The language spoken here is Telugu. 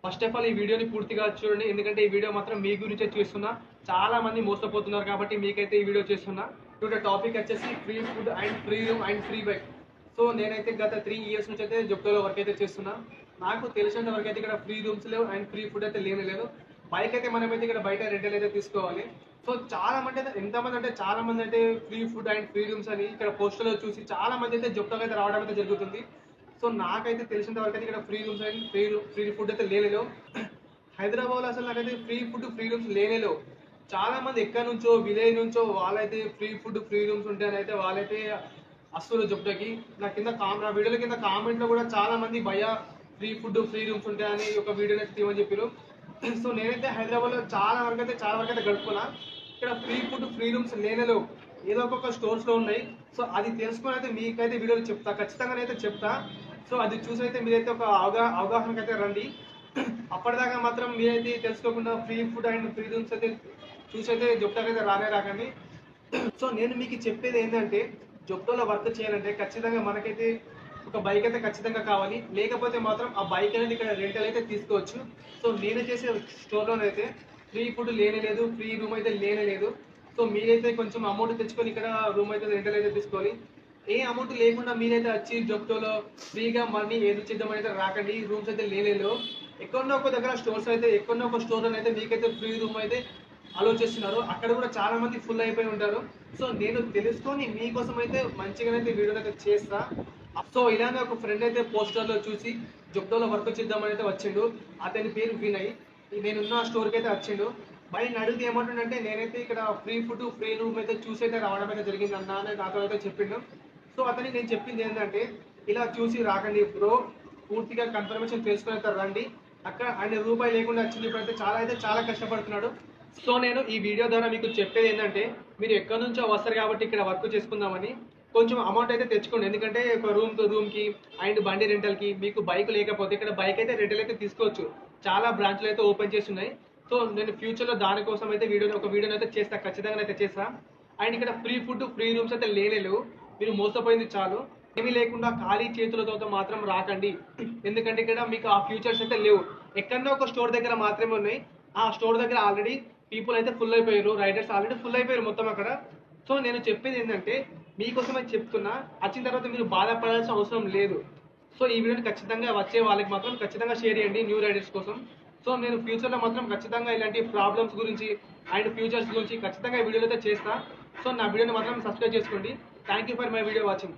ఫస్ట్ ఆఫ్ ఆల్ ఈ వీడియోని పూర్తిగా చూడండి, ఎందుకంటే ఈ వీడియో మాత్రం మీ గురించే చేస్తున్నా. చాలా మంది మోసపోతున్నారు కాబట్టి మీకైతే ఈ వీడియో చేస్తున్నా. ఇప్పుడు టాపిక్ వచ్చేసి free food and free room and free bike. So నేనైతే గత 3 years నుంచి అయితే జొప్టోలో వర్క్ అయితే చేస్తున్నా. నాకు తెలిసినంత వరకు అయితే ఇక్కడ ఫ్రీ రూమ్స్ లేవు అండ్ ఫ్రీ ఫుడ్ అయితే లేదు. బైక్ అయితే మనమైతే ఇక్కడ బయట రెంటల్ అయితే తీసుకోవాలి. సో చాలా మంది అయితే ఎంతమంది అంటే చాలా మంది అయితే free food and free rooms అని ఇక్కడ పోస్టర్లో చూసి చాలా మంది అయితే జొప్టోలో అయితే రావడం అయితే జరుగుతుంది. సో నాకైతే తెలిసినంత వరకు అయితే ఇక్కడ free rooms and free food అయితే లేనేలేవు. హైదరాబాద్లో అసలు నాకైతే ఫ్రీ ఫుడ్ ఫ్రీ రూమ్స్ లేనేలేవు. చాలా మంది ఎక్కడి నుంచో విలేజ్ నుంచో వాళ్ళైతే ఫ్రీ ఫుడ్ ఫ్రీ రూమ్స్ ఉంటాయనైతే వాళ్ళైతే అస్సలు జొప్టోకి నా వీడియోల కింద కామెంట్లో కూడా చాలా మంది భయ ఫ్రీ ఫుడ్ ఫ్రీ రూమ్స్ ఉంటాయని ఒక వీడియోని అయితే తీయమని చెప్పారు. సో నేనైతే హైదరాబాద్లో చాలా వరకు అయితే గడుపుకున్నా. ఇక్కడ ఫ్రీ ఫుడ్ ఫ్రీ రూమ్స్ లేనేలేవు. ఏదో ఒక్కొక్క స్టోర్స్లో ఉన్నాయి. సో అది తెలుసుకొని అయితే మీకైతే వీడియోలు చెప్తా, ఖచ్చితంగా అయితే చెప్తా. సో అది చూసి అయితే మీరైతే ఒక అవగాహనకు అయితే రండి. అప్పటిదాకా మాత్రం మీరైతే తెలుసుకోకుండా free food and free rooms అయితే చూసి అయితే జొప్టోకి అయితే రాకండి. సో నేను మీకు చెప్పేది ఏంటంటే జొప్టోలో వర్క్ చేయాలంటే ఖచ్చితంగా మనకైతే ఒక బైక్ అయితే ఖచ్చితంగా కావాలి. లేకపోతే మాత్రం ఆ బైక్ అనేది ఇక్కడ రెంటల్ అయితే తీసుకోవచ్చు. సో నేను చేసే స్టోర్లోనైతే ఫ్రీ ఫుడ్ లేనేలేదు, ఫ్రీ రూమ్ అయితే లేనేలేదు. సో మీరైతే కొంచెం అమౌంట్ తెచ్చుకొని ఇక్కడ రూమ్ అయితే రెంటల్ అయితే తీసుకోవాలి. ఏ అమౌంట్ లేకుండా మీరైతే వచ్చి జొప్టోలో ఫ్రీగా మనీ ఏది చేద్దామని అయితే రాకండి. రూమ్స్ అయితే లేనేలేవు. ఎక్కడో ఒక దగ్గర స్టోర్స్ అయితే ఎక్కడో ఒక స్టోర్లో అయితే మీకైతే ఫ్రీ రూమ్ అయితే అలో చేస్తున్నారు. అక్కడ కూడా చాలా మంది ఫుల్ అయిపోయి ఉంటారు. సో నేను తెలుసుకొని మీకోసం అయితే మంచిగానైతే వీడియోని అయితే చేస్తా. సో ఇలానే ఒక ఫ్రెండ్ అయితే పోస్టర్లో చూసి జొప్టోలో వర్క్ చేద్దామని అయితే వచ్చిండు. అతని పేరు వినయ్. నేనున్న స్టోర్కి అయితే వచ్చిండు. బయట అడిగితే ఏమంటుండంటే నేనైతే ఇక్కడ ఫ్రీ ఫుడ్ ఫ్రీ రూమ్ అయితే చూసి అయితే రావడం అయితే జరిగింది అన్న అని నాతో అయితే చెప్పిండు. సో అతనికి నేను చెప్పింది ఏంటంటే ఇలా చూసి రాకండి బ్రో, పూర్తిగా కన్ఫర్మేషన్ తెలుసుకొని అయితే రండి. అక్కడ ఆయన రూపాయి లేకుండా వచ్చింది. ఇప్పుడైతే చాలా కష్టపడుతున్నాడు. సో నేను ఈ వీడియో ద్వారా మీకు చెప్పేది ఏంటంటే మీరు ఎక్కడి నుంచో వస్తారు కాబట్టి ఇక్కడ వర్క్ చేసుకుందామని కొంచెం అమౌంట్ అయితే తెచ్చుకోండి. ఎందుకంటే ఒక రూమ్కి అండ్ బండి రెంటల్కి మీకు బైక్ లేకపోతే ఇక్కడ బైక్ అయితే రెంటల్ అయితే తీసుకోవచ్చు. చాలా బ్రాంచ్లు అయితే ఓపెన్ చేస్తున్నాయి. సో నేను ఫ్యూచర్లో దానికోసం అయితే ఒక వీడియోని అయితే చేస్తా, ఖచ్చితంగా అయితే చేస్తా. అండ్ ఇక్కడ ఫ్రీ ఫుడ్ ఫ్రీ రూమ్స్ అయితే లేనేలేవు. మీరు మోసపోయింది చాలు. ఏమీ లేకుండా ఖాళీ చేతులతో మాత్రం రాకండి. ఎందుకంటే ఇక్కడ మీకు ఆ ఫ్యూచర్స్ అయితే లేవు. ఎక్కడో ఒక స్టోర్ దగ్గర మాత్రమే ఉన్నాయి. ఆ స్టోర్ దగ్గర ఆల్రెడీ పీపుల్ అయితే ఫుల్ అయిపోయారు, రైడర్స్ ఆల్రెడీ ఫుల్ అయిపోయారు మొత్తం అక్కడ. సో నేను చెప్పేది ఏంటంటే మీకోసం అయితే చెప్తున్నా, వచ్చిన తర్వాత మీరు బాధపడాల్సిన అవసరం లేదు. సో ఈ వీడియోని ఖచ్చితంగా వచ్చే వాళ్ళకి మాత్రం ఖచ్చితంగా షేర్ చేయండి న్యూ రైడర్స్ కోసం. సో నేను ఫ్యూచర్లో మాత్రం ఖచ్చితంగా ఇలాంటి ప్రాబ్లమ్స్ గురించి అండ్ ఫ్యూచర్స్ గురించి ఖచ్చితంగా ఈ వీడియోలో అయితే చేస్తా. సో నా వీడియోని మాత్రం సబ్స్క్రైబ్ చేసుకోండి. Thank you for my video watching.